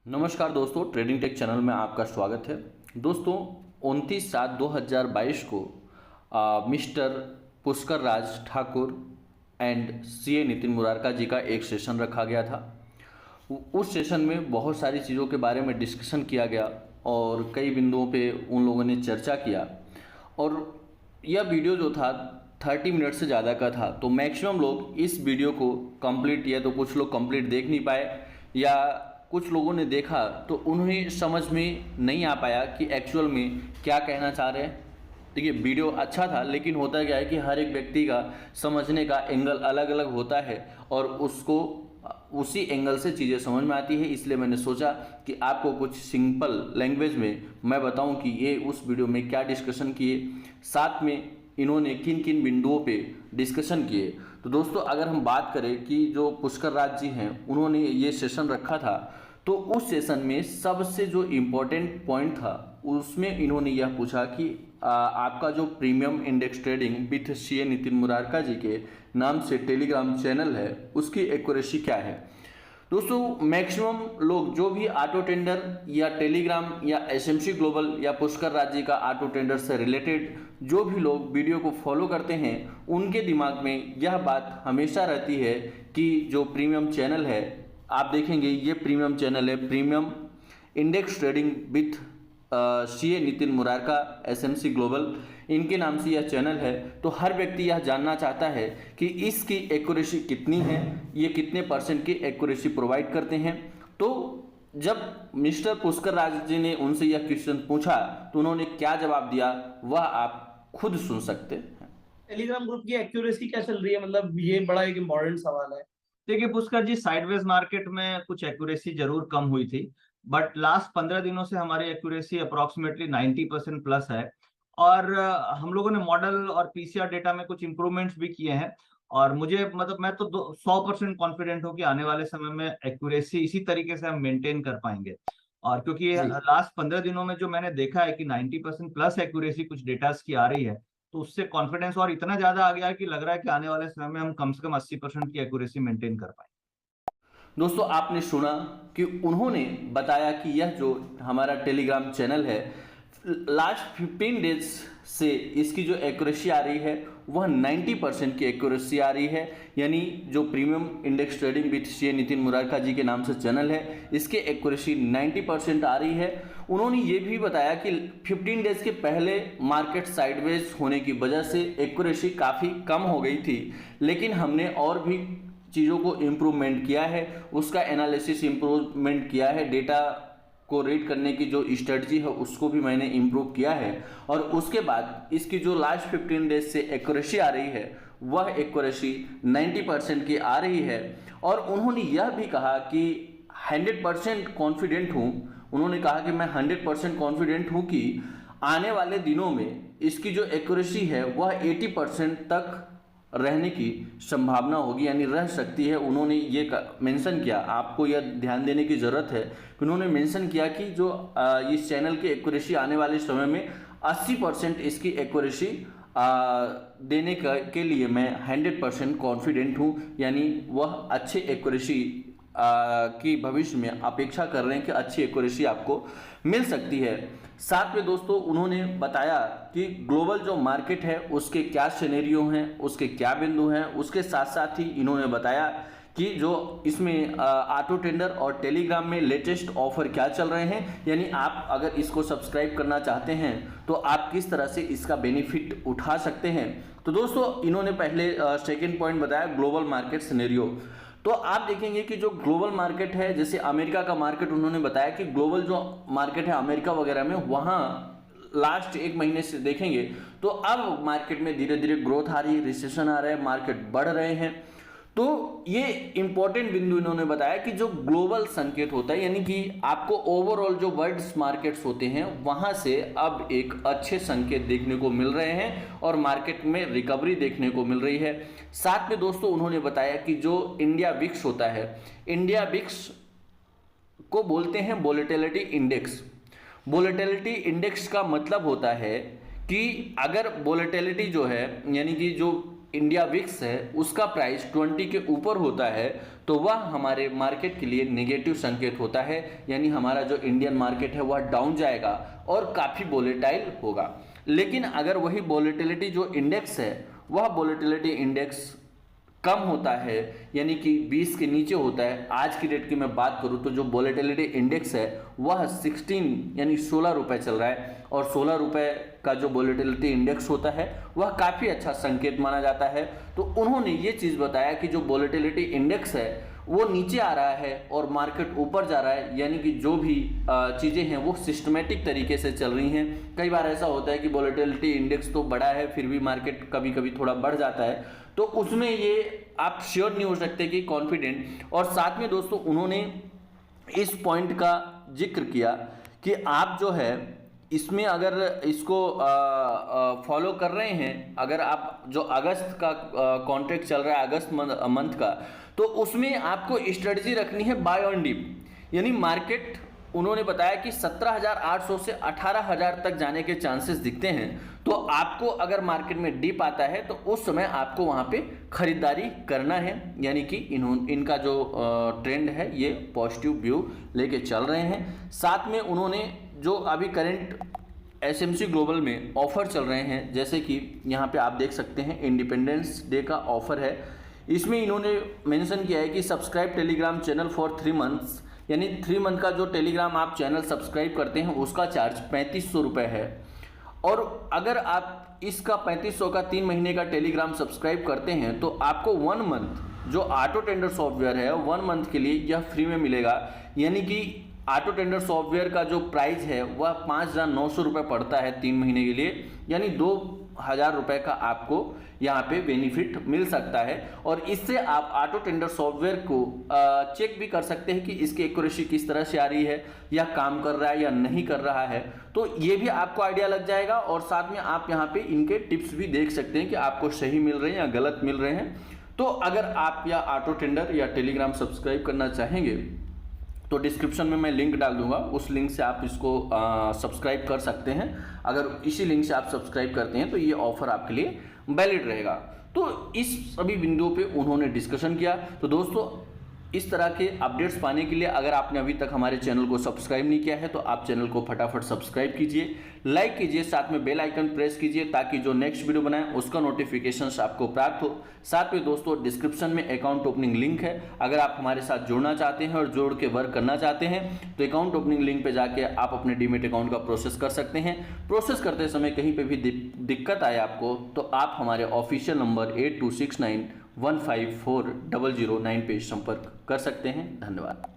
नमस्कार दोस्तों, trading take channel में आपका स्वागत है। दोस्तों 29/7/2022 को mister Pushkar Raj Thakur and CA Nitin Murarka ji का एक सेशन रखा गया था। उस सेशन में बहुत सारी चीज़ों के बारे में डिस्कशन किया गया और कई बिंदुओं पे उन लोगों ने चर्चा किया। और यह वीडियो जो था 30 मिनट से ज़्यादा का था, तो मैक्सिमम लोग इस वीडियो को कंप्लीट, या तो कुछ लोग कंप्लीट देख नहीं पाए या कुछ लोगों ने देखा तो उन्हें समझ में नहीं आ पाया कि एक्चुअल में क्या कहना चाह रहे हैं। देखिए, वीडियो अच्छा था, लेकिन होता क्या है कि हर एक व्यक्ति का समझने का एंगल अलग अलग होता है और उसको उसी एंगल से चीज़ें समझ में आती है। इसलिए मैंने सोचा कि आपको कुछ सिंपल लैंग्वेज में मैं बताऊं कि ये उस वीडियो में क्या डिस्कशन किए, साथ में इन्होंने किन किन बिंदुओं पे डिस्कशन किए। तो दोस्तों, अगर हम बात करें कि जो पुष्कर राज जी हैं, उन्होंने ये सेशन रखा था, तो उस सेशन में सबसे जो इम्पोर्टेंट पॉइंट था उसमें इन्होंने यह पूछा कि आपका जो premium index trading with CA Nitin Murarka ji के नाम से टेलीग्राम चैनल है, उसकी एक्यूरेसी क्या है। दोस्तों, मैक्सिमम लोग जो भी ऑटो टेंडर या टेलीग्राम या एसएमसी ग्लोबल या पुष्कर राज जी का ऑटो टेंडर से रिलेटेड जो भी लोग वीडियो को फॉलो करते हैं, उनके दिमाग में यह बात हमेशा रहती है कि जो प्रीमियम चैनल है, आप देखेंगे ये प्रीमियम चैनल है, premium index trading with CA Nitin Murarka SMC global, इनके नाम से यह चैनल है। तो हर व्यक्ति यह जानना चाहता है कि इसकी एक्यूरेसी कितनी है, ये कितने % की एक्यूरेसी प्रोवाइड करते हैं। तो जब मिस्टर पुष्कर राज जी ने उनसे यह क्वेश्चन पूछा तो उन्होंने क्या जवाब दिया, वह आप खुद सुन सकते हैं। टेलीग्राम ग्रुप की एक्यूरेसी क्या चल रही है, मतलब ये बड़ा एक इम्पोर्टेंट सवाल है। देखिए पुष्कर जी, साइडवेज मार्केट में कुछ एक्यूरेसी जरूर कम हुई थी, बट लास्ट 15 दिनों से हमारी एक्यूरेसी अप्रोक्सीमेटली 90% प्लस है। और हम लोगों ने मॉडल और पीसीआर डेटा में कुछ इंप्रूवमेंट्स भी किए हैं। और मुझे मतलब मैं तो 100% कॉन्फिडेंट हूँ कि आने वाले समय में एक्यूरेसी इसी तरीके से हम मेंटेन कर पाएंगे। और क्योंकि लास्ट 15 दिनों में जो मैंने देखा है कि 90% प्लस एक्यूरेसी कुछ डेटास की आ रही है, तो उससे कॉन्फिडेंस और इतना ज्यादा आ गया है कि लग रहा है कि आने वाले समय में हम कम से कम 80% की एक्यूरेसी मेंटेन कर पाएंगे। दोस्तों, आपने सुना कि उन्होंने बताया कि यह जो हमारा टेलीग्राम चैनल है, लास्ट 15 डेज से इसकी जो एक्यूरेसी आ रही है वह 90% की एक्यूरेसी आ रही है। यानी जो premium index trading with CA Nitin Murarka ji के नाम से चैनल है, इसकी एक्यूरेसी 90% आ रही है। उन्होंने ये भी बताया कि 15 डेज के पहले मार्केट साइडवेज होने की वजह से एक्यूरेसी काफ़ी कम हो गई थी, लेकिन हमने और भी चीज़ों को इम्प्रूवमेंट किया है, उसका एनालिसिस इम्प्रूवमेंट किया है, डेटा को रीड करने की जो स्ट्रेटजी है उसको भी मैंने इम्प्रूव किया है। और उसके बाद इसकी जो लास्ट 15 डेज से एक्यूरेसी आ रही है, वह एक्यूरेसी 90% की आ रही है। और उन्होंने यह भी कहा कि 100% कॉन्फिडेंट हूँ, उन्होंने कहा कि मैं 100% कॉन्फिडेंट हूँ कि आने वाले दिनों में इसकी जो एक्यूरेसी है वह 80% तक रहने की संभावना होगी, यानी रह सकती है। उन्होंने ये मेंशन किया, आपको यह ध्यान देने की ज़रूरत है कि उन्होंने मेंशन किया कि जो इस चैनल की एक्यूरेसी आने वाले समय में 80% इसकी एक्यूरेसी देने के लिए मैं 100% कॉन्फिडेंट हूँ। यानी वह अच्छे एक्यूरेसी की भविष्य में अपेक्षा कर रहे हैं कि अच्छी एक्यूरेसी आपको मिल सकती है। साथ में दोस्तों, उन्होंने बताया कि ग्लोबल जो मार्केट है उसके क्या सिनेरियो हैं, उसके क्या बिंदु हैं। उसके साथ साथ ही इन्होंने बताया कि जो इसमें ऑटो टेंडर और टेलीग्राम में लेटेस्ट ऑफर क्या चल रहे हैं, यानी आप अगर इसको सब्सक्राइब करना चाहते हैं तो आप किस तरह से इसका बेनिफिट उठा सकते हैं। तो दोस्तों, इन्होंने पहले सेकेंड पॉइंट बताया ग्लोबल मार्केट सिनेरियो। तो आप देखेंगे कि जो ग्लोबल मार्केट है, जैसे अमेरिका का मार्केट, उन्होंने बताया कि ग्लोबल जो मार्केट है अमेरिका वगैरह में, वहाँ लास्ट 1 महीने से देखेंगे तो अब मार्केट में धीरे धीरे ग्रोथ आ रही है, रिसेशन आ रहा है, मार्केट बढ़ रहे हैं। तो ये इंपॉर्टेंट बिंदु इन्होंने बताया कि जो ग्लोबल संकेत होता है, यानी कि आपको ओवरऑल जो वर्ल्ड मार्केट्स होते हैं वहां से अब एक अच्छे संकेत देखने को मिल रहे हैं और मार्केट में रिकवरी देखने को मिल रही है। साथ में दोस्तों, उन्होंने बताया कि जो इंडिया विक्स होता है, इंडिया विक्स को बोलते हैं वोलेटिलिटी इंडेक्स। वोलेटिलिटी इंडेक्स का मतलब होता है कि अगर वोलेटिलिटी जो है, यानी कि जो इंडिया विक्स है उसका प्राइस 20 के ऊपर होता है तो वह हमारे मार्केट के लिए नेगेटिव संकेत होता है, यानी हमारा जो इंडियन मार्केट है वह डाउन जाएगा और काफ़ी वोलेटाइल होगा। लेकिन अगर वही वोलेटिलिटी जो इंडेक्स है वह वोलेटिलिटी इंडेक्स कम होता है, यानी कि 20 के नीचे होता है, आज की डेट की मैं बात करूं तो जो वोलेटिलिटी इंडेक्स है वह 16 यानी 16 रुपये चल रहा है, और 16 रुपये का जो वोलेटिलिटी इंडेक्स होता है वह काफ़ी अच्छा संकेत माना जाता है। तो उन्होंने ये चीज़ बताया कि जो वोलेटिलिटी इंडेक्स है वो नीचे आ रहा है और मार्केट ऊपर जा रहा है, यानी कि जो भी चीज़ें हैं वो सिस्टमेटिक तरीके से चल रही हैं। कई बार ऐसा होता है कि वोलेटिलिटी इंडेक्स तो बढ़ा है फिर भी मार्केट कभी कभी थोड़ा बढ़ जाता है, तो उसमें ये आप श्योर नहीं हो सकते कि कॉन्फिडेंट। और साथ में दोस्तों उन्होंने इस पॉइंट का जिक्र किया कि आप जो है इसमें अगर इसको फॉलो कर रहे हैं, अगर आप जो अगस्त का कॉन्ट्रैक्ट चल रहा है अगस्त मंथ का, तो उसमें आपको स्ट्रेटजी रखनी है बाय ऑन डिप, यानी मार्केट उन्होंने बताया कि 17,800 से 18,000 तक जाने के चांसेस दिखते हैं। तो आपको अगर मार्केट में डिप आता है तो उस समय आपको वहां पे खरीदारी करना है, यानी कि इनका जो ट्रेंड है ये पॉजिटिव व्यू लेके चल रहे हैं। साथ में उन्होंने जो अभी करंट एसएमसी ग्लोबल में ऑफर चल रहे हैं, जैसे कि यहाँ पे आप देख सकते हैं इंडिपेंडेंस डे का ऑफर है, इसमें इन्होंने मेंशन किया है कि subscribe Telegram channel for 3 months, यानी 3 मंथ का जो टेलीग्राम आप चैनल सब्सक्राइब करते हैं उसका चार्ज 3500 रुपये है। और अगर आप इसका 3500 का 3 महीने का टेलीग्राम सब्सक्राइब करते हैं तो आपको 1 मंथ जो ऑटो टेंडर सॉफ्टवेयर है 1 मंथ के लिए यह फ्री में मिलेगा, यानी कि ऑटो टेंडर सॉफ्टवेयर का जो प्राइस है वह 5,900 रुपये पड़ता है 3 महीने के लिए, यानी 2,000 रुपये का आपको यहाँ पे बेनिफिट मिल सकता है। और इससे आप ऑटो टेंडर सॉफ्टवेयर को चेक भी कर सकते हैं कि इसकी एक्यूरेसी किस तरह से आ रही है, या काम कर रहा है या नहीं कर रहा है, तो ये भी आपको आइडिया लग जाएगा। और साथ में आप यहाँ पे इनके टिप्स भी देख सकते हैं कि आपको सही मिल रहे हैं या गलत मिल रहे हैं। तो अगर आप या ऑटो टेंडर या टेलीग्राम सब्सक्राइब करना चाहेंगे तो डिस्क्रिप्शन में मैं लिंक डाल दूंगा, उस लिंक से आप इसको सब्सक्राइब कर सकते हैं। अगर इसी लिंक से आप सब्सक्राइब करते हैं तो ये ऑफर आपके लिए वैलिड रहेगा। तो इस सभी बिंदुओं पे उन्होंने डिस्कशन किया। तो दोस्तों इस तरह के अपडेट्स पाने के लिए अगर आपने अभी तक हमारे चैनल को सब्सक्राइब नहीं किया है तो आप चैनल को फटाफट सब्सक्राइब कीजिए, लाइक कीजिए, साथ में बेल आइकन प्रेस कीजिए ताकि जो नेक्स्ट वीडियो बनाए उसका नोटिफिकेशंस आपको प्राप्त हो। साथ में दोस्तों डिस्क्रिप्शन में अकाउंट ओपनिंग लिंक है, अगर आप हमारे साथ जुड़ना चाहते हैं और जोड़ के वर्क करना चाहते हैं तो अकाउंट ओपनिंग लिंक पे जाके आप अपने डीमेट अकाउंट का प्रोसेस कर सकते हैं। प्रोसेस करते समय कहीं पे भी दिक्कत आए आपको तो आप हमारे ऑफिशियल नंबर 8269154009 पे संपर्क कर सकते हैं। धन्यवाद।